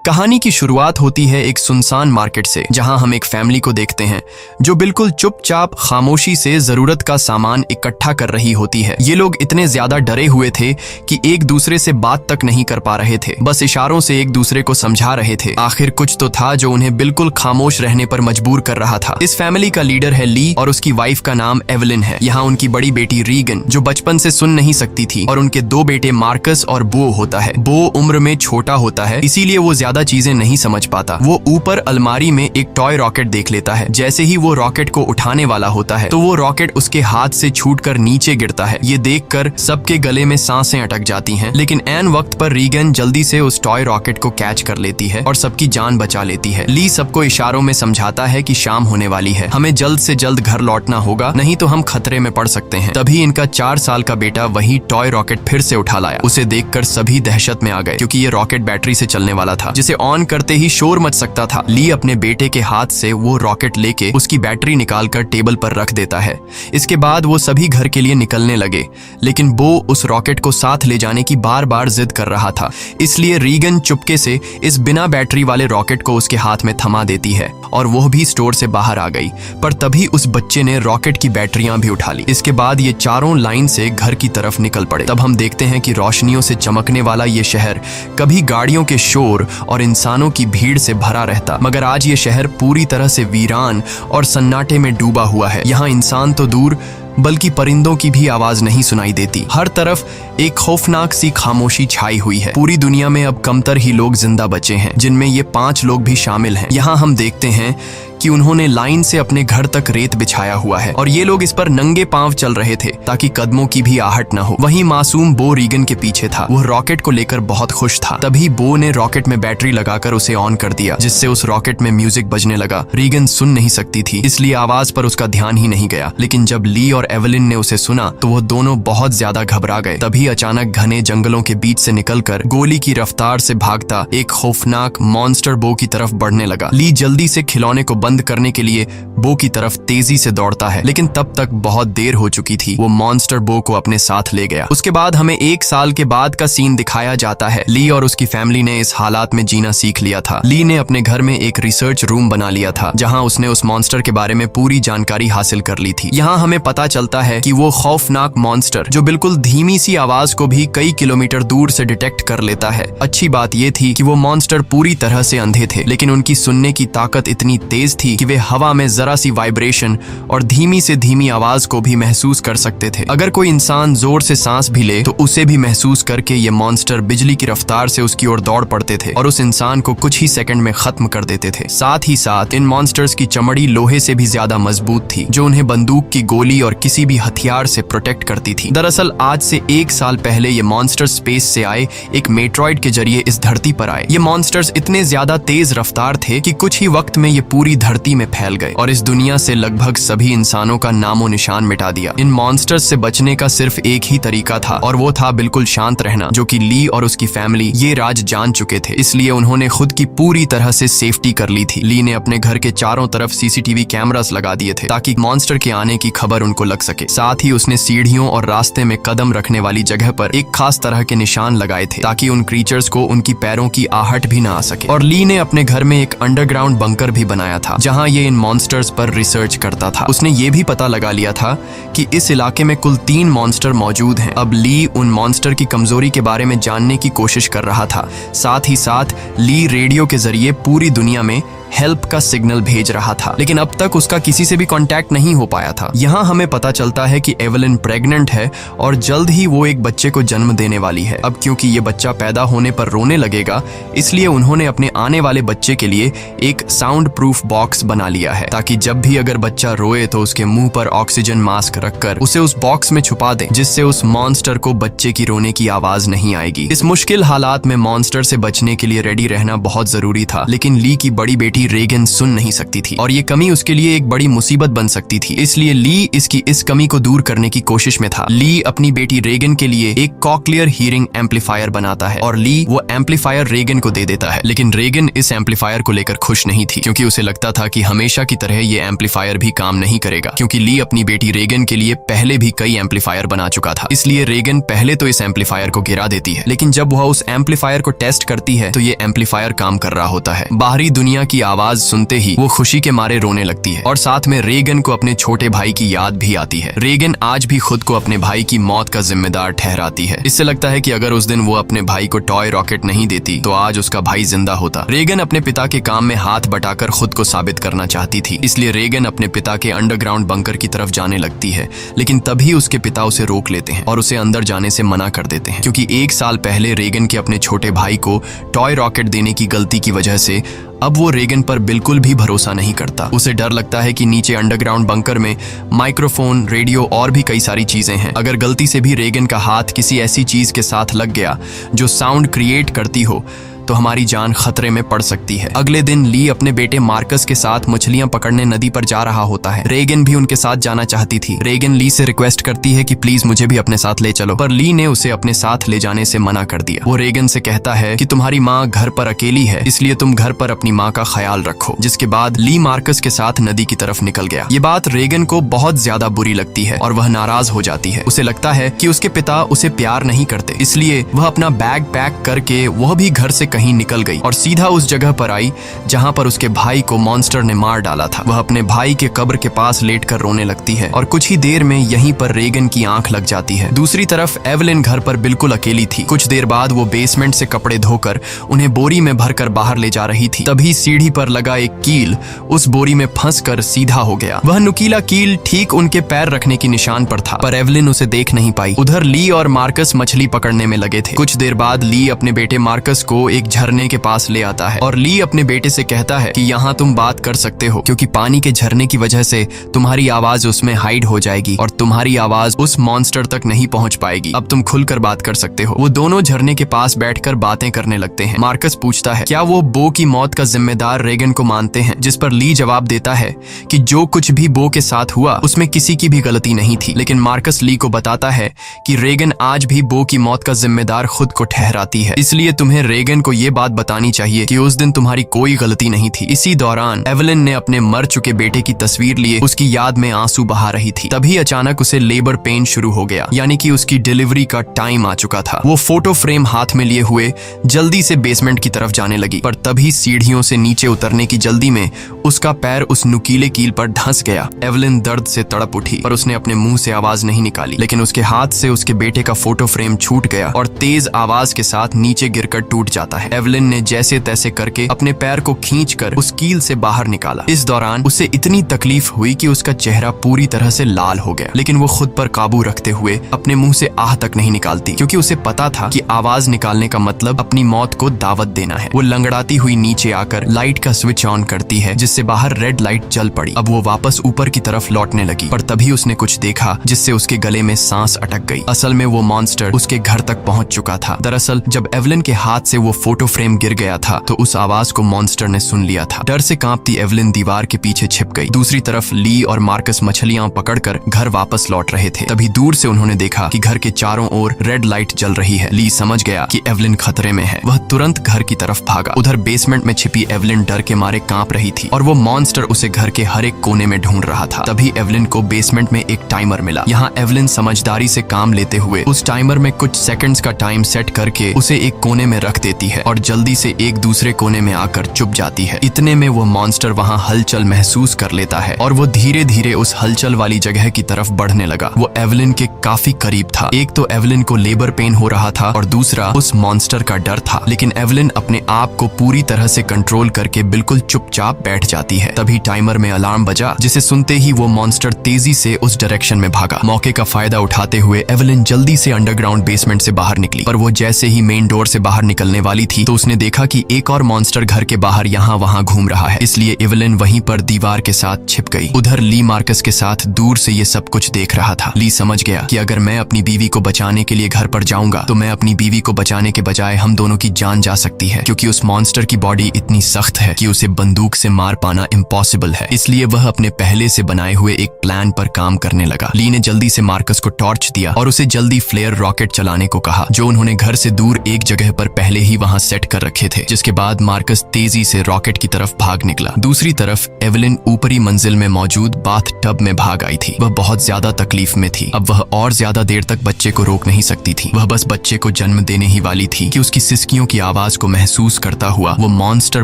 कहानी की शुरुआत होती है एक सुनसान मार्केट से, जहां हम एक फैमिली को देखते हैं जो बिल्कुल चुपचाप खामोशी से जरूरत का सामान इकट्ठा कर रही होती है। ये लोग इतने ज्यादा डरे हुए थे कि एक दूसरे से बात तक नहीं कर पा रहे थे, बस इशारों से एक दूसरे को समझा रहे थे। आखिर कुछ तो था जो उन्हें बिल्कुल खामोश रहने पर मजबूर कर रहा था। इस फैमिली का लीडर है ली और उसकी वाइफ का नाम एवलिन है। यहाँ उनकी बड़ी बेटी रीगन जो बचपन से सुन नहीं सकती थी, और उनके दो बेटे मार्कस और बो होता है। बो उम्र में छोटा होता है, इसीलिए वो ज्यादा चीजें नहीं समझ पाता। वो ऊपर अलमारी में एक टॉय रॉकेट देख लेता है। जैसे ही वो रॉकेट को उठाने वाला होता है तो वो रॉकेट उसके हाथ से छूटकर नीचे गिरता है। ये देखकर सबके गले में सांसें अटक जाती हैं, लेकिन ऐन वक्त पर रीगन जल्दी से उस टॉय रॉकेट को कैच कर लेती है और सबकी जान बचा लेती है। ली सबको इशारों में समझाता है कि शाम होने वाली है, हमें जल्द से जल्द घर लौटना होगा, नहीं तो हम खतरे में पड़ सकते हैं। तभी इनका 4 साल का बेटा वही टॉय रॉकेट फिर से उठा लाया। उसे देखकर सभी दहशत में आ गए, क्योंकि ये रॉकेट बैटरी से चलने वाला था, जिसे ऑन करते ही शोर मच सकता था। ली अपने बेटे के हाथ से वो रॉकेट लेके उसकी बैटरी निकालकर टेबल पर रख देता है। इसके बाद वो सभी घर के लिए निकलने लगे, लेकिन बो उस रॉकेट को साथ ले जाने की बार बार जिद कर रहा था। इसलिए रीगन चुपके से इस बिना बैटरी वाले रॉकेट को उसके हाथ में थमा देती है और वो भी स्टोर से बाहर आ गई। पर तभी उस बच्चे ने रॉकेट की बैटरियां भी उठा ली। इसके बाद ये चारों लाइन से घर की तरफ निकल पड़े। तब हम देखते हैं कि रोशनियों से चमकने वाला ये शहर कभी गाड़ियों के शोर और इंसानों की भीड़ से भरा रहता, मगर आज ये शहर पूरी तरह से वीरान और सन्नाटे में डूबा हुआ है। यहाँ इंसान तो दूर बल्कि परिंदों की भी आवाज नहीं सुनाई देती। हर तरफ एक खौफनाक सी खामोशी छाई हुई है। पूरी दुनिया में अब कमतर ही लोग जिंदा बचे हैं, जिनमें ये 5 लोग भी शामिल हैं। यहाँ हम देखते हैं कि उन्होंने लाइन से अपने घर तक रेत बिछाया हुआ है और ये लोग इस पर नंगे पांव चल रहे थे ताकि कदमों की भी आहट न हो। वहीं मासूम बो रीगन के पीछे था। वो रॉकेट को लेकर बहुत खुश था। तभी बो ने रॉकेट में बैटरी लगाकर उसे ऑन कर दिया, जिससे उस रॉकेट में म्यूजिक बजने लगा। रीगन सुन नहीं सकती थी, इसलिए आवाज पर उसका ध्यान ही नहीं गया, लेकिन जब ली और एवलिन ने उसे सुना तो वो दोनों बहुत ज्यादा घबरा गए। तभी अचानक घने जंगलों के बीच से निकलकर गोली की रफ्तार से भागता एक खौफनाक मॉन्स्टर बो की तरफ बढ़ने लगा। ली जल्दी से खिलौने को बंद करने के लिए बो की तरफ तेजी से दौड़ता है, लेकिन तब तक बहुत देर हो चुकी थी। वो मॉन्स्टर बो को अपने साथ ले गया। उसके बाद हमें 1 साल के बाद का सीन दिखाया जाता है। ली और उसकी फैमिली ने इस हालात में जीना सीख लिया था। ली ने अपने घर में एक रिसर्च रूम बना लिया था, जहां उसने उस मॉन्स्टर के बारे में पूरी जानकारी हासिल कर ली थी। यहाँ हमें पता चलता है कि वो खौफनाक मॉन्स्टर जो बिल्कुल धीमी सी आवाज को भी कई किलोमीटर दूर से डिटेक्ट कर लेता है। अच्छी बात ये थी कि वो मॉन्स्टर पूरी तरह से अंधे थे, लेकिन उनकी सुनने की ताकत इतनी तेज थी कि वे हवा में जरा सी वाइब्रेशन और धीमी से धीमी आवाज को भी महसूस कर सकते थे। अगर कोई इंसान जोर से सांस भी ले तो उसे भी महसूस करके ये मॉन्स्टर बिजली की रफ्तार से उसकी ओर दौड़ पड़ते थे और उस इंसान को कुछ ही सेकंड में खत्म कर देते थे। साथ ही साथ इन मॉन्स्टर्स की चमड़ी लोहे से भी ज्यादा मजबूत थी, जो उन्हें बंदूक की गोली और किसी भी हथियार से प्रोटेक्ट करती थी। दरअसल आज से 1 साल पहले ये मॉन्स्टर स्पेस से आए एक मेट्रॉइड के जरिए इस धरती पर आए। ये मॉन्स्टर्स इतने ज्यादा तेज रफ्तार थे कि कुछ ही वक्त में ये पूरी धरती में फैल गए और इस दुनिया से लगभग सभी इंसानों का नामो निशान मिटा दिया। इन मॉन्स्टर्स से बचने का सिर्फ एक ही तरीका था, और वो था बिल्कुल शांत रहना, जो कि ली और उसकी फैमिली ये राज जान चुके थे। इसलिए उन्होंने खुद की पूरी तरह से सेफ्टी कर ली थी। ली ने अपने घर के चारों तरफ सीसीटीवी कैमरास लगा दिए थे ताकि मॉन्स्टर के आने की खबर उनको लग सके। साथ ही उसने सीढ़ियों और रास्ते में कदम रखने वाली जगह पर एक खास तरह के निशान लगाए थे ताकि उन क्रीचर्स को उनकी पैरों की आहट भी ना आ सके। और ली ने अपने घर में एक अंडरग्राउंड बंकर भी बनाया था, जहां ये इन मॉन्स्टर्स पर रिसर्च करता था। उसने ये भी पता लगा लिया था कि इस इलाके में कुल 3 मॉन्स्टर मौजूद हैं। अब ली उन मॉन्स्टर की कमजोरी के बारे में जानने की कोशिश कर रहा था। साथ ही साथ ली रेडियो के जरिए पूरी दुनिया में हेल्प का सिग्नल भेज रहा था, लेकिन अब तक उसका किसी से भी कांटेक्ट नहीं हो पाया था। यहाँ हमें पता चलता है कि एवलिन प्रेग्नेंट है और जल्द ही वो एक बच्चे को जन्म देने वाली है। अब क्योंकि ये बच्चा पैदा होने पर रोने लगेगा, इसलिए उन्होंने अपने आने वाले बच्चे के लिए एक साउंड प्रूफ बॉक्स बना लिया है, ताकि जब भी अगर बच्चा रोए तो उसके मुंह पर ऑक्सीजन मास्क रखकर उसे उस बॉक्स में छुपा दें, जिससे उस मॉन्स्टर को बच्चे की रोने की आवाज नहीं आएगी। इस मुश्किल हालात में मॉन्स्टर से बचने के लिए रेडी रहना बहुत जरूरी था, लेकिन ली की बड़ी बेटी बेटी रेगन सुन नहीं सकती थी और ये कमी उसके लिए एक बड़ी मुसीबत बन सकती थी। इसलिए ली इसकी इस कमी को दूर करने की कोशिश में था। ली अपनी बेटी रेगन के लिए एक कॉक्लियर हीरिंग एम्पलीफायर बनाता है और ली वो एम्पलीफायर रेगन को दे देता है। लेकिन रेगन इस एम्पलीफायर को लेकर खुश नहीं थी, क्योंकि उसे लगता था कि हमेशा की तरह ये एम्पलीफायर भी काम नहीं करेगा, क्योंकि ली अपनी बेटी रेगन के लिए पहले भी कई एम्पलीफायर बना चुका था। इसलिए रेगन पहले तो इस एम्पलीफायर को गिरा देती है, लेकिन जब वह उस एम्पलीफायर को टेस्ट करती है तो ये एम्पलीफायर काम कर रहा होता है। बाहरी दुनिया की आवाज सुनते ही वो खुशी के मारे रोने लगती है और साथ में रेगन को अपने छोटे भाई की याद भी आती है। रेगन आज भी खुद को अपने भाई की मौत का जिम्मेदार ठहराती है। इससे लगता है कि अगर उस दिन वो अपने भाई को टॉय रॉकेट नहीं देती तो आज उसका भाई जिंदा होता। रेगन अपने पिता के काम में हाथ बटाकर खुद को साबित करना चाहती थी, इसलिए रेगन अपने पिता के अंडरग्राउंड बंकर की तरफ जाने लगती है। लेकिन तभी उसके पिता उसे रोक लेते हैं और उसे अंदर जाने से मना कर देते हैं, क्योंकि 1 साल पहले रेगन के अपने छोटे भाई को टॉय रॉकेट देने की गलती की वजह से अब वो रेगन पर बिल्कुल भी भरोसा नहीं करता। उसे डर लगता है कि नीचे अंडरग्राउंड बंकर में माइक्रोफोन, रेडियो और भी कई सारी चीजें हैं। अगर गलती से भी रेगन का हाथ किसी ऐसी चीज के साथ लग गया जो साउंड क्रिएट करती हो तो हमारी जान खतरे में पड़ सकती है। अगले दिन ली अपने बेटे मार्कस के साथ मछलियां पकड़ने नदी पर जा रहा होता है। रेगन भी उनके साथ जाना चाहती थी। रेगन ली से रिक्वेस्ट करती है कि प्लीज मुझे भी अपने साथ ले चलो, पर ली ने उसे अपने साथ ले जाने से मना कर दिया। वो रेगन से कहता है कि तुम्हारी माँ घर पर अकेली है, इसलिए तुम घर पर अपनी माँ का ख्याल रखो। जिसके बाद ली मार्कस के साथ नदी की तरफ निकल गया। ये बात रेगन को बहुत ज्यादा बुरी लगती है और वह नाराज हो जाती है। उसे लगता है कि उसके पिता उसे प्यार नहीं करते, इसलिए वह अपना बैग पैक करके वह भी घर से कहीं निकल गई और सीधा उस जगह पर आई जहां पर उसके भाई को मॉन्स्टर ने मार डाला था। वह अपने भाई के कब्र के पास लेटकर रोने लगती है और कुछ ही देर में यहीं पर रेगन की आंख लग जाती है। दूसरी तरफ एवलिन घर पर बिल्कुल अकेली थी। कुछ देर बाद वो बेसमेंट से कपड़े धोकर उन्हें बोरी में भरकर बाहर ले जा रही थी। तभी सीढ़ी पर लगा एक कील उस बोरी में फंसकर सीधा हो गया। वह नुकीला कील ठीक उनके पैर रखने की निशान पर था, पर एवलिन उसे देख नहीं पाई। उधर ली और मार्कस मछली पकड़ने में लगे थे। कुछ देर बाद ली अपने बेटे मार्कस को एक झरने के पास ले आता है और ली अपने बेटे से कहता है कि यहाँ तुम बात कर सकते हो, क्योंकि पानी के झरने की वजह से तुम्हारी आवाज उसमें हाइड हो जाएगी और तुम्हारी आवाज उस मॉन्स्टर तक नहीं पहुंच पाएगी। अब तुम खुलकर बात कर सकते हो। वो दोनों झरने के पास बैठकर बातें करने लगते हैं। मार्कस पूछता है क्या वो बो की मौत का जिम्मेदार रेगन को मानते हैं, जिस पर ली जवाब देता है कि जो कुछ भी बो के साथ हुआ उसमें किसी की भी गलती नहीं थी। लेकिन मार्कस ली को बताता है कि रेगन आज भी बो की मौत का जिम्मेदार खुद को ठहराती है, इसलिए तुम्हें रेगन को ये बात बतानी चाहिए कि उस दिन तुम्हारी कोई गलती नहीं थी। इसी दौरान एवलिन ने अपने मर चुके बेटे की तस्वीर लिए उसकी याद में आंसू बहा रही थी। तभी अचानक उसे लेबर पेन शुरू हो गया, यानी कि उसकी डिलीवरी का टाइम आ चुका था। वो फोटो फ्रेम हाथ में लिए हुए जल्दी से बेसमेंट की तरफ जाने लगी, पर तभी सीढ़ियों से नीचे उतरने की जल्दी में उसका पैर उस नुकीले कील पर धंस गया। एवलिन दर्द से तड़प उठी, पर उसने अपने मुंह से आवाज नहीं निकाली, लेकिन उसके हाथ से उसके बेटे का फोटो फ्रेम छूट गया और तेज आवाज के साथ नीचे गिरकर टूट जाता है। एवलिन ने जैसे तैसे करके अपने पैर को खींचकर उस कील से बाहर निकाला। इस दौरान उसे इतनी तकलीफ हुई कि उसका चेहरा पूरी तरह से लाल हो गया, लेकिन वो खुद पर काबू रखते हुए अपने मुंह से आह तक नहीं निकालती, क्योंकि उसे पता था कि आवाज निकालने का मतलब अपनी मौत को दावत देना है। वो लंगड़ाती हुई नीचे आकर लाइट का स्विच ऑन करती है, जिससे बाहर रेड लाइट जल पड़ी। अब वो वापस ऊपर की तरफ लौटने लगी, पर तभी उसने कुछ देखा जिससे उसके गले में सांस अटक गई। असल में वो मॉन्स्टर उसके घर तक पहुंच चुका था। दरअसल जब एवलिन के हाथ से वो फोटो फ्रेम गिर गया था तो उस आवाज को मॉन्स्टर ने सुन लिया था। डर से कांपती एवलिन दीवार के पीछे छिप गई। दूसरी तरफ ली और मार्कस मछलियां पकड़कर घर वापस लौट रहे थे। तभी दूर से उन्होंने देखा कि घर के चारों ओर रेड लाइट जल रही है। ली समझ गया कि एवलिन खतरे में है। वह तुरंत घर की तरफ भागा। उधर बेसमेंट में छिपी एवलिन डर के मारे कांप रही थी और वो मॉन्स्टर उसे घर के हर एक कोने में ढूंढ रहा था। तभी एवलिन को बेसमेंट में एक टाइमर मिला। यहाँ एवलिन समझदारी से काम लेते हुए उस टाइमर में कुछ सेकंड्स का टाइम सेट करके उसे एक कोने में रख देती है और जल्दी से एक दूसरे कोने में आकर चुप जाती है। इतने में वो मॉन्स्टर वहाँ हलचल महसूस कर लेता है और वो धीरे धीरे उस हलचल वाली जगह की तरफ बढ़ने लगा। वो एवलिन के काफी करीब था। एक तो एवलिन को लेबर पेन हो रहा था और दूसरा उस मॉन्स्टर का डर था, लेकिन एवलिन अपने आप को पूरी तरह से कंट्रोल करके बिल्कुल चुपचाप बैठ जाती है। तभी टाइमर में अलार्म बजा, जिसे सुनते ही वो मॉन्स्टर तेजी से उस डायरेक्शन में भागा। मौके का फायदा उठाते हुए एवेलिन जल्दी से अंडरग्राउंड बेसमेंट से बाहर निकली, पर वो जैसे ही मेन डोर से बाहर निकलने वाली थी तो उसने देखा कि एक और मॉन्स्टर घर के बाहर यहाँ वहाँ घूम रहा है। इसलिए एवेलिन वहीं पर दीवार के साथ छिप गई। उधर ली मार्कस के साथ दूर से ये सब कुछ देख रहा था। ली समझ गया कि अगर मैं अपनी बीवी को बचाने के लिए घर पर जाऊंगा तो मैं अपनी बीवी को बचाने के बजाय हम दोनों की जान जा सकती है, क्योंकि उस मॉन्स्टर की बॉडी इतनी सख्त है कि उसे बंदूक से मार पाना इम्पॉसिबल है। इसलिए वह अपने पहले से बनाए हुए एक प्लान पर काम करने लगा। ली ने जल्दी से मार्कस को टॉर्च दिया और उसे जल्दी फ्लेयर रॉकेट चलाने को कहा, जो उन्होंने घर से दूर एक जगह पर पहले ही वहां सेट कर रखे थे। जिसके बाद मार्कस तेजी से रॉकेट की तरफ भाग निकला। दूसरी तरफ एवेलिन ऊपरी मंजिल में मौजूद बाथ टब में भाग आई थी। वह बहुत ज्यादा तकलीफ में थी। अब वह और ज्यादा देर तक बच्चे को रोक नहीं सकती थी। वह बस बच्चे को जन्म देने ही वाली थी कि उसकी सिसकियों की आवाज को महसूस करता हुआ वो मॉन्स्टर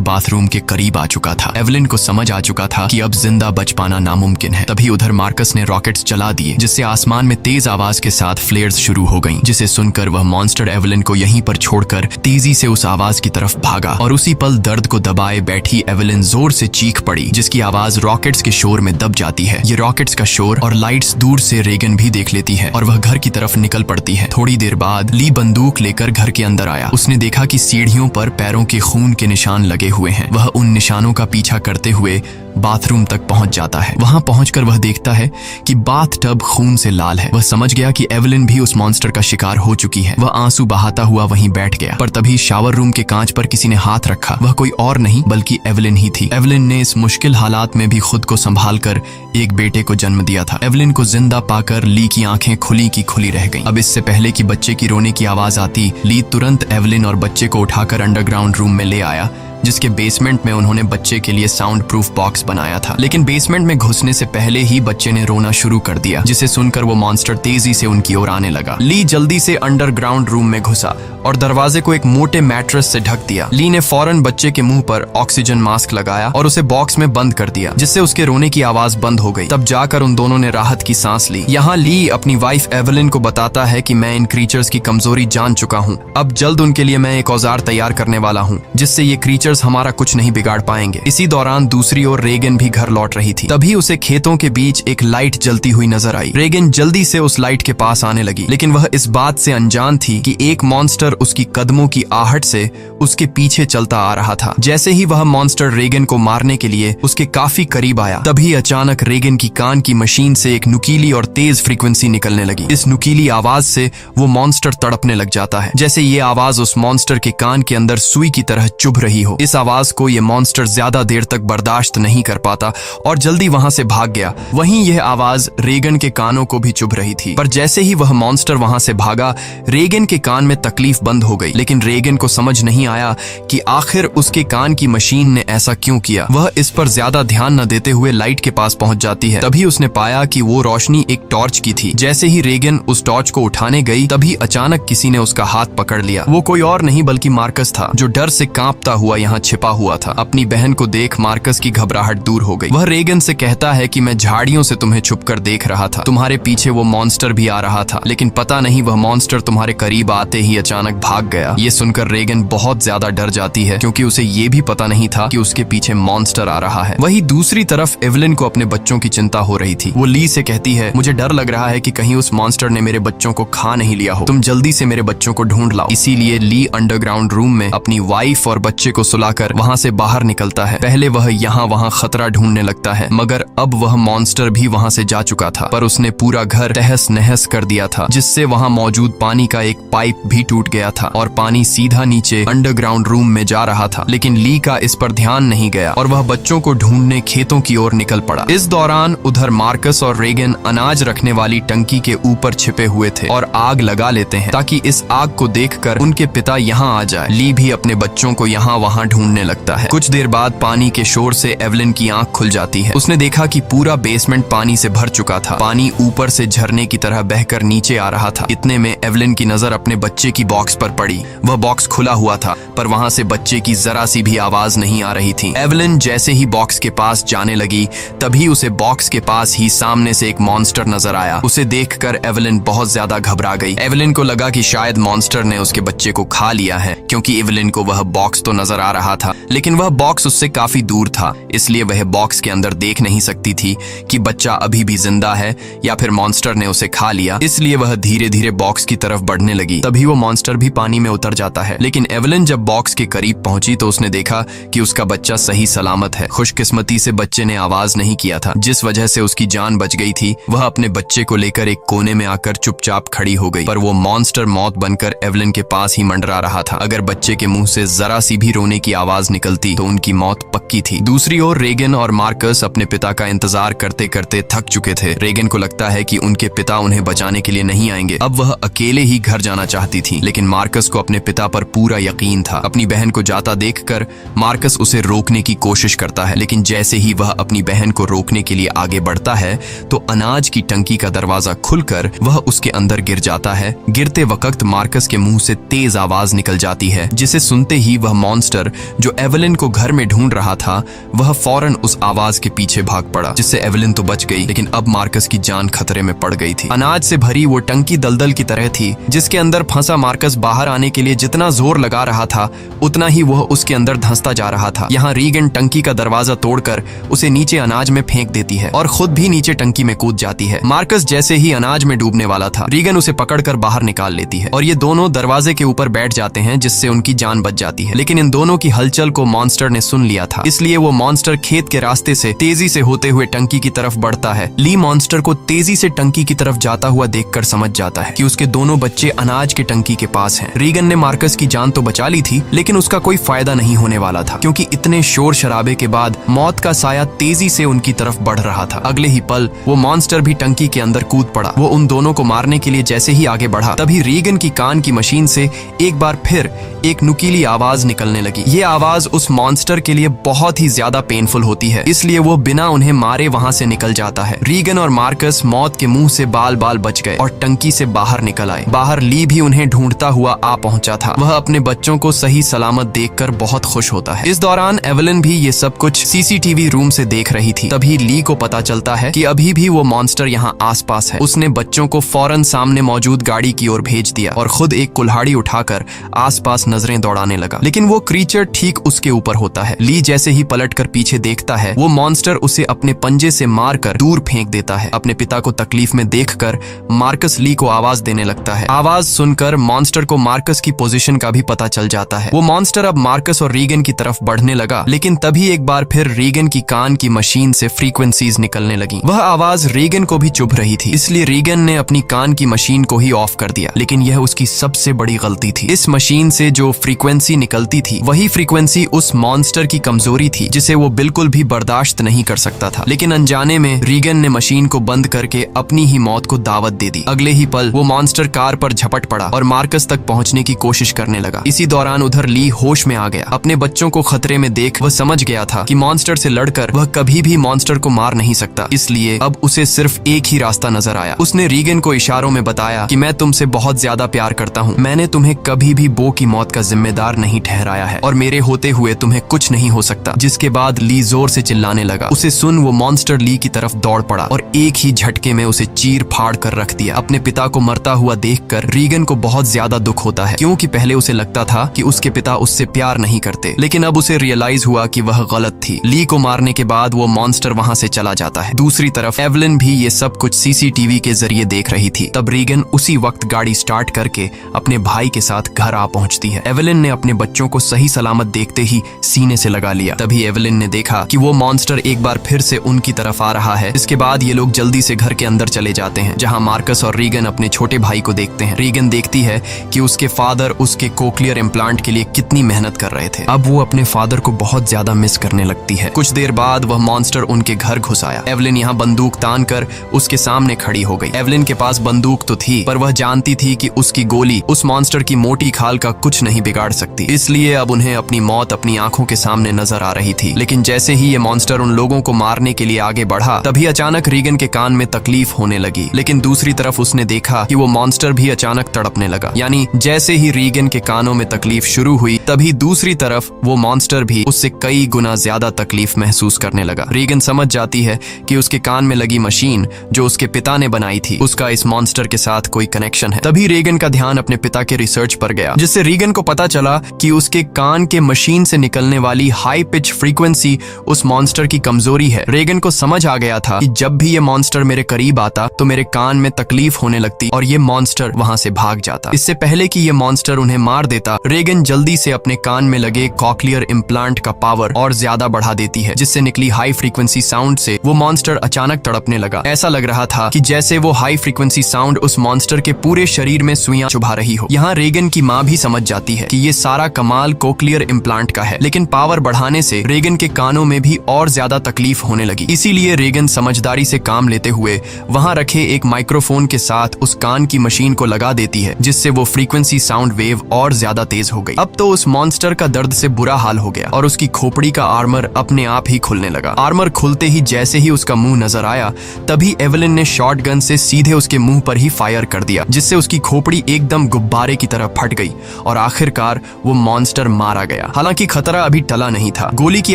बाथरूम के करीब आ चुका था। एवेलिन को समझ आ चुका था कि अब जिंदा बच पाना नामुमकिन है। तभी उधर मार्कस ने रॉकेट्स चला दिए, जिससे आसमान में तेज आवाज के साथ फ्लेयर्स शुरू हो गईं, जिसे सुनकर वह मॉन्स्टर एवेलिन को यहीं पर छोड़कर तेजी से उस आवाज की तरफ भागा। और उसी पल दर्द को दबाए बैठी एवेलिन जोर से चीख पड़ी, जिसकी आवाज रॉकेट्स के शोर में दब जाती है। ये रॉकेट्स का शोर और लाइट्स दूर से रेगन भी देख लेती है और वह घर की तरफ निकल पड़ती है। थोड़ी देर बाद ली बंदूक लेकर घर के अंदर आया। उसने देखा कि सीढ़ियों पर पैरों के खून के निशान लगे हुए हैं। वह उन निशानों का पीछा करते हुए बाथरूम तक पहुंच जाता है। वहां पहुंचकर वह देखता है कि बाथ टब खून से लाल है। वह समझ गया कि एवेलिन भी उस मॉन्स्टर का शिकार हो चुकी है। वह आंसू बहाता हुआ वहीं बैठ गया, पर तभी शावर रूम के कांच पर किसी ने हाथ रखा। वह कोई और नहीं बल्कि एवेलिन ही थी। एवेलिन ने इस मुश्किल हालात में भी खुद को संभाल कर एक बेटे को जन्म दिया था। एवेलिन को जिंदा पाकर ली की आंखें खुली की खुली रह गईं। अब इससे पहले कि बच्चे की रोने की आवाज आती, ली तुरंत एवेलिन और बच्चे को उठाकर अंडरग्राउंड रूम में ले आया, जिसके बेसमेंट में उन्होंने बच्चे के लिए साउंड प्रूफ बॉक्स बनाया था। लेकिन बेसमेंट में घुसने से पहले ही बच्चे ने रोना शुरू कर दिया, जिसे सुनकर वो मॉन्स्टर तेजी से उनकी ओर आने लगा। ली जल्दी से अंडरग्राउंड रूम में घुसा और दरवाजे को एक मोटे मैट्रेस से ढक दिया। ली ने फौरन बच्चे के मुंह पर ऑक्सीजन मास्क लगाया और उसे बॉक्स में बंद कर दिया, जिससे उसके रोने की आवाज बंद हो गई। तब जाकर उन दोनों ने राहत की सांस ली। यहाँ ली अपनी वाइफ एवेलिन को बताता है कि मैं इन क्रीचर्स की कमजोरी जान चुका हूँ। अब जल्द उनके लिए मैं एक औजार तैयार करने वाला हूँ, जिससे ये क्रीचर्स हमारा कुछ नहीं बिगाड़ पाएंगे। इसी दौरान दूसरी ओर रेगन भी घर लौट रही थी। तभी उसे खेतों के बीच एक लाइट जलती हुई नजर आई। रेगन जल्दी से उस लाइट के पास आने लगी, लेकिन वह इस बात से अनजान थी कि एक मॉन्स्टर उसकी कदमों की आहट से उसके पीछे चलता आ रहा था। जैसे ही वह मॉन्स्टर रेगन को मारने के लिए उसके काफी करीब आया, तभी अचानक रेगन की कान की मशीन से एक नुकीली और तेज फ्रीक्वेंसी निकलने लगी। इस नुकीली आवाज से वो मॉन्स्टर तड़पने लग जाता है, जैसे ये आवाज उस मॉन्स्टर के कान के अंदर सुई की तरह चुभ रही हो। इस आवाज को ये मॉन्स्टर ज्यादा देर तक बर्दाश्त नहीं कर पाता और जल्दी वहां से भाग गया। वहीं यह आवाज रेगन के कानों को भी चुभ रही थी, पर जैसे ही वह मॉन्स्टर वहां से भागा, रेगन के कान में तकलीफ बंद हो गई। लेकिन रेगन को समझ नहीं आया कि आखिर उसके कान की मशीन ने ऐसा क्यों किया। वह इस पर ज्यादा ध्यान न देते हुए लाइट के पास पहुंच जाती है। तभी उसने पाया कि वो रोशनी एक टॉर्च की थी। जैसे ही रेगन उस टॉर्च को उठाने गई, तभी अचानक किसी ने उसका हाथ पकड़ लिया। वो कोई और नहीं बल्कि मार्कस था, जो डर से कांपता हुआ यहाँ छिपा हुआ था। अपनी बहन को देख मार्कस की घबराहट दूर हो गई। वह रेगन से कहता है कि मैं झाड़ियों से तुम्हें छुपकर देख रहा था। तुम्हारे पीछे वो मॉन्स्टर भी आ रहा था, लेकिन पता नहीं वह मॉन्स्टर तुम्हारे करीब आते ही अचानक भाग गया। ये सुनकर रेगन बहुत ज्यादा डर जाती है, क्योंकि उसे ये भी पता नहीं था कि उसके पीछे मॉन्स्टर आ रहा है। वही दूसरी तरफ एवेलिन को अपने बच्चों की चिंता हो रही थी। वो ली से कहती है, मुझे डर लग रहा है कि कहीं उस मॉन्स्टर ने मेरे बच्चों को खा नहीं लिया हो। तुम जल्दी से मेरे बच्चों को ढूंढ लाओ। इसीलिए ली अंडरग्राउंड रूम में अपनी वाइफ और बच्चे को सुलाकर वहां से बाहर निकलता है। पहले वह यहाँ वहां खतरा ढूंढने लगता है, मगर अब वह मॉन्स्टर भी वहां से जा चुका था। पर उसने पूरा घर तहस नहस कर दिया था, जिससे वहां मौजूद पानी का एक पाइप भी टूट गया था और पानी सीधा नीचे अंडरग्राउंड रूम में जा रहा था। लेकिन ली का इस पर ध्यान नहीं गया और वह बच्चों को ढूंढने खेतों की ओर निकल पड़ा। इस दौरान उधर मार्कस और रेगन अनाज रखने वाली टंकी के ऊपर छिपे हुए थे और आग लगा लेते हैं, ताकि इस आग को देखकर उनके पिता यहाँ आ जाए। ली भी अपने बच्चों को यहाँ वहां ढूंढने लगता है। कुछ देर बाद पानी के शोर से एवेलिन की आंख खुल जाती है। उसने देखा कि पूरा बेसमेंट पानी से भर चुका था। पानी ऊपर से झरने की तरह बहकर नीचे आ रहा था। इतने में एवेलिन की नजर अपने बच्चे की बॉक्स पर पड़ी। वह बॉक्स खुला हुआ था, पर वहां से बच्चे की जरा सी भी आवाज नहीं आ रही थी। एवेलिन जैसे ही बॉक्स के पास जाने लगी, तभी उसे बॉक्स के पास ही सामने से एक मॉन्स्टर नजर आया। उसे देखकर एवेलिन बहुत ज्यादा घबरा गई। एवेलिन को लगा कि शायद मॉन्स्टर ने उसके बच्चे को खा लिया है, क्योंकि एवेलिन को वह बॉक्स तो नजर आ रहा था, लेकिन वह बॉक्स उससे काफी दूर था, इसलिए वह बॉक्स के अंदर देख नहीं सकती थी कि बच्चा अभी भी जिंदा है या फिर मॉन्स्टर ने उसे खा लिया। इसलिए वह धीरे धीरे बॉक्स की तरफ बढ़ने लगी। तभी वो मॉन्स्टर भी पानी में उतर जाता है। लेकिन एवलिन जब बॉक्स के करीब पहुंची तो उसने देखा कि उसका बच्चा सही सलामत है। खुशकिस्मती से बच्चे ने आवाज नहीं किया था, जिस वजह से उसकी जान बच गई थी। वह अपने बच्चे को लेकर एक कोने में आकर चुपचाप खड़ी हो गई, पर वो मॉन्स्टर मौत बनकर एवलिन के पास ही मंडरा रहा था। अगर बच्चे के मुंह से जरा सी भी रोने की आवाज निकलती तो उनकी मौत पक्की थी। दूसरी ओर रेगन और मार्कस अपने पिता का इंतजार करते करते थक चुके थे। रेगन को लगता है कि उनके पिता उन्हें बचाने के लिए नहीं आएंगे। अब वह अकेले ही घर जाना चाहती थी, लेकिन मार्कस को अपने पिता पर पूरा यकीन था। अपनी बहन को जाता देखकर मार्कस उसे रोकने की कोशिश करता है, लेकिन जैसे ही वह अपनी बहन को रोकने के लिए आगे बढ़ता है तो अनाज की टंकी का दरवाजा खुलकर वह उसके अंदर गिर जाता है। गिरते वक्त मार्कस के मुंह से तेज आवाज निकल जाती है, जिसे सुनते ही वह मॉन्स्टर जो एवलिन को घर में ढूंढ रहा था वह फौरन उस आवाज के पीछे भाग पड़ा, जिससे एवलिन तो बच गई, लेकिन अब मार्कस की जान खतरे में पड़ गई थी। अनाज से भरी वो टंकी दलदल की तरह थी, जिसके अंदर फंसा मार्कस बाहर आने के लिए जितना जोर लगा रहा था उतना ही वह उसके अंदर धंसता जा रहा था। यहाँ रीगन टंकी का दरवाजा तोड़कर उसे नीचे अनाज में फेंक देती है और खुद भी नीचे टंकी में कूद जाती है। मार्कस जैसे ही अनाज में डूबने वाला था, रीगन उसे पकड़कर बाहर निकाल लेती है और ये दोनों दरवाजे के ऊपर बैठ जाते हैं, जिससे उनकी जान बच जाती है। लेकिन इन दोनों की हलचल को मॉन्स्टर ने सुन लिया था, इसलिए वो मॉन्स्टर खेत के रास्ते से तेजी से होते हुए टंकी की तरफ बढ़ता है। ली मॉन्स्टर को तेजी से टंकी की तरफ जाता हुआ देखकर समझ जाता है कि उसके दोनों बच्चे अनाज के टंकी के पास हैं। रीगन ने मार्कस की जान तो बचा ली थी, लेकिन उसका कोई फायदा नहीं होने वाला था, क्योंकि इतने शोर शराबे के बाद मौत का साया तेजी से उनकी तरफ बढ़ रहा था। अगले ही पल वो मॉन्स्टर भी टंकी के अंदर कूद पड़ा। वो उन दोनों को मारने के लिए जैसे ही आगे बढ़ा, तभी रीगन की कान की मशीन से एक बार फिर एक नुकीली आवाज निकलने लगी। ये आवाज उस मॉन्स्टर के लिए बहुत ही ज्यादा पेनफुल होती है, इसलिए वो बिना उन्हें मारे वहां से निकल जाता है। रीगन और मार्कस मौत के मुंह से बाल बाल बच गए और टंकी से बाहर निकल आए। बाहर ली भी उन्हें ढूंढता हुआ आ पहुंचा था। वह अपने बच्चों को सही सलामत देखकर बहुत खुश होता है। इस दौरान एवलिन भी ये सब कुछ सीसीटीवी रूम से देख रही थी। तभी ली को पता चलता है कि अभी भी वो मॉन्स्टर यहाँ आसपास है। उसने बच्चों को फौरन सामने मौजूद गाड़ी की ओर भेज दिया और खुद एक कुल्हाड़ी उठाकर आसपास नजरें दौड़ाने लगा, लेकिन वो क्रीचर ठीक उसके ऊपर होता है। ली जैसे ही पलटकर पीछे देखता है, वो मॉन्स्टर उसे अपने पंजे से मारकर दूर फेंक देता है। अपने पिता को तकलीफ में देखकर मार्कस ली को आवाज देने लगता है। आवाज सुनकर मॉन्स्टर को मार्कस की पोजीशन का भी पता चल जाता है। वो मॉन्स्टर अब मार्कस और रीगन की तरफ बढ़ने लगा, लेकिन तभी एक बार फिर रीगन की कान की मशीन से फ्रीक्वेंसीज निकलने लगी। वह आवाज रीगन को भी चुभ रही थी, इसलिए रीगन ने अपनी कान की मशीन को ही ऑफ कर दिया, लेकिन यह उसकी सबसे बड़ी गलती थी। इस मशीन से जो फ्रीक्वेंसी निकलती थी वही फ्रीक्वेंसी उस मॉन्स्टर की कमजोरी थी, जिसे वो बिल्कुल भी बर्दाश्त नहीं कर सकता था। लेकिन अनजाने में रीगन ने मशीन को बंद करके अपनी ही मौत को दावत दे दी। अगले ही पल वो मॉन्स्टर कार पर झपट पड़ा और मार्कस तक पहुंचने की कोशिश करने लगा। इसी दौरान उधर ली होश में आ गया। अपने बच्चों को खतरे में देख वह समझ गया था कि मॉन्स्टर से लड़कर वह कभी भी मॉन्स्टर को मार नहीं सकता, इसलिए अब उसे सिर्फ एक ही रास्ता नजर आया। उसने रीगन को इशारों में बताया कि मैं तुमसे बहुत ज्यादा प्यार करता हूँ। मैंने तुम्हें कभी भी बो की मौत का जिम्मेदार नहीं ठहराया है और मेरे होते हुए तुम्हें कुछ नहीं हो सकता। जिसके बाद ली जोर से चिल्लाने लगा। उसे सुन वो मॉन्स्टर ली की तरफ दौड़ पड़ा और एक ही झटके में उसे चीर फाड़ कर रख दिया। अपने पिता को मरता हुआ देखकर रीगन को बहुत ज्यादा दुख होता है, क्योंकि पहले उसे लगता था कि उसके पिता उससे प्यार नहीं करते, लेकिन अब उसे रियलाइज हुआ कि वह गलत थी। ली को मारने के बाद वो मॉन्स्टर वहां से चला जाता है। दूसरी तरफ एवलिन भी ये सब कुछ सीसीटीवी के जरिए देख रही थी। तब रीगन उसी वक्त गाड़ी स्टार्ट करके अपने भाई के साथ घर आ पहुंचती है। एवलिन ने अपने बच्चों को सही सलामत देखते ही सीने से लगा लिया। तभी एवलिन ने देखा कि वो मॉन्स्टर एक बार फिर से उनकी तरफ आ रहा है। इसके बाद ये लोग जल्दी से घर के अंदर चले जाते हैं, जहां मार्कस और रीगन अपने छोटे भाई को देखते हैं। रीगन देखती है कि उसके फादर उसके कोक्लियर इम्प्लांट के लिए कितनी मेहनत कर रहे थे। अब वो अपने फादर को बहुत ज्यादा मिस करने लगती है। कुछ देर बाद वह मॉन्स्टर उनके घर घुस आया। एवलिन यहाँ बंदूक तान कर उसके सामने खड़ी हो गई। एवलिन के पास बंदूक तो थी, पर वह जानती थी कि उसकी गोली उस मॉन्स्टर की मोटी खाल का कुछ नहीं बिगाड़ सकती, इसलिए अब उन्हें अपनी मौत अपनी आंखों के सामने नजर आ रही थी। लेकिन जैसे ही ये मॉन्स्टर उन लोगों को मारने के लिए आगे बढ़ा, तभी अचानक रीगन के कान में तकलीफ होने लगी। लेकिन दूसरी तरफ उसने देखा कि वो मॉन्स्टर भी अचानक तड़पने लगा। यानी जैसे ही रीगन के कानों में तकलीफ शुरू हुई, तभी दूसरी तरफ वो मॉन्स्टर भी उससे कई गुना ज्यादा तकलीफ महसूस करने लगा। रीगन समझ जाती है कि उसके कान में लगी मशीन जो उसके पिता ने बनाई थी, उसका इस मॉन्स्टर के साथ कोई कनेक्शन है। तभी रीगन का ध्यान अपने पिता के रिसर्च पर गया, जिससे रीगन को पता चला कि उसके कान रंग के मशीन से निकलने वाली हाई पिच फ्रीक्वेंसी उस मॉन्स्टर की कमजोरी है। रेगन को समझ आ गया था कि जब भी ये मॉन्स्टर मेरे करीब आता तो मेरे कान में तकलीफ होने लगती और ये मॉन्स्टर वहां से भाग जाता। इससे पहले कि ये मॉन्स्टर उन्हें मार देता, रेगन जल्दी से अपने कान में लगे कॉक्लियर इम्प्लांट का पावर और ज्यादा बढ़ा देती है, जिससे निकली हाई फ्रीक्वेंसी साउंड से वो मॉन्स्टर अचानक तड़पने लगा। ऐसा लग रहा था कि जैसे वो हाई फ्रीक्वेंसी साउंड उस मॉन्स्टर के पूरे शरीर में सुइयां चुभा रही हो। यहाँ रेगन की माँ भी समझ जाती है कि ये सारा कमाल कोक्लियर इम्प्लांट का है, लेकिन पावर बढ़ाने से रेगन के कानों में भी और ज्यादा तकलीफ होने लगी। इसीलिए रेगन समझदारी से काम लेते हुए वहां रखे एक माइक्रोफोन के साथ उस कान की मशीन को लगा देती है, जिससे वो फ्रीक्वेंसी साउंड वेव और ज्यादा तेज हो गई। अब तो उस मॉन्स्टर का दर्द से बुरा हाल हो गया और उसकी खोपड़ी का आर्मर अपने आप ही खुलने लगा। आर्मर खुलते ही जैसे ही उसका मुंह नजर आया, तभी एवेलिन ने शॉटगन से सीधे उसके मुंह पर ही फायर कर दिया, जिससे उसकी खोपड़ी एकदम गुब्बारे की तरह फट गई और आखिरकार वो मॉन्स्टर मारा गया। हालांकि खतरा अभी टला नहीं था। गोली की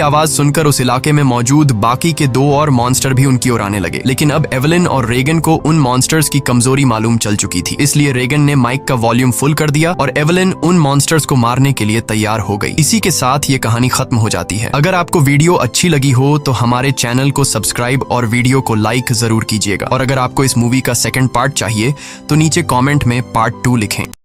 आवाज सुनकर उस इलाके में मौजूद बाकी के 2 और मॉन्स्टर भी उनकी ओर आने लगे, लेकिन अब एवेलिन और रेगन को उन मॉन्स्टर्स की कमजोरी मालूम चल चुकी थी। इसलिए रेगन ने माइक का वॉल्यूम फुल कर दिया और एवेलिन उन मॉन्स्टर्स को मारने के लिए तैयार हो गई। इसी के साथ ये कहानी खत्म हो जाती है। अगर आपको वीडियो अच्छी लगी हो तो हमारे चैनल को सब्सक्राइब और वीडियो को लाइक जरूर कीजिएगा। और अगर आपको इस मूवी का सेकंड पार्ट चाहिए तो नीचे कमेंट में पार्ट 2 लिखें।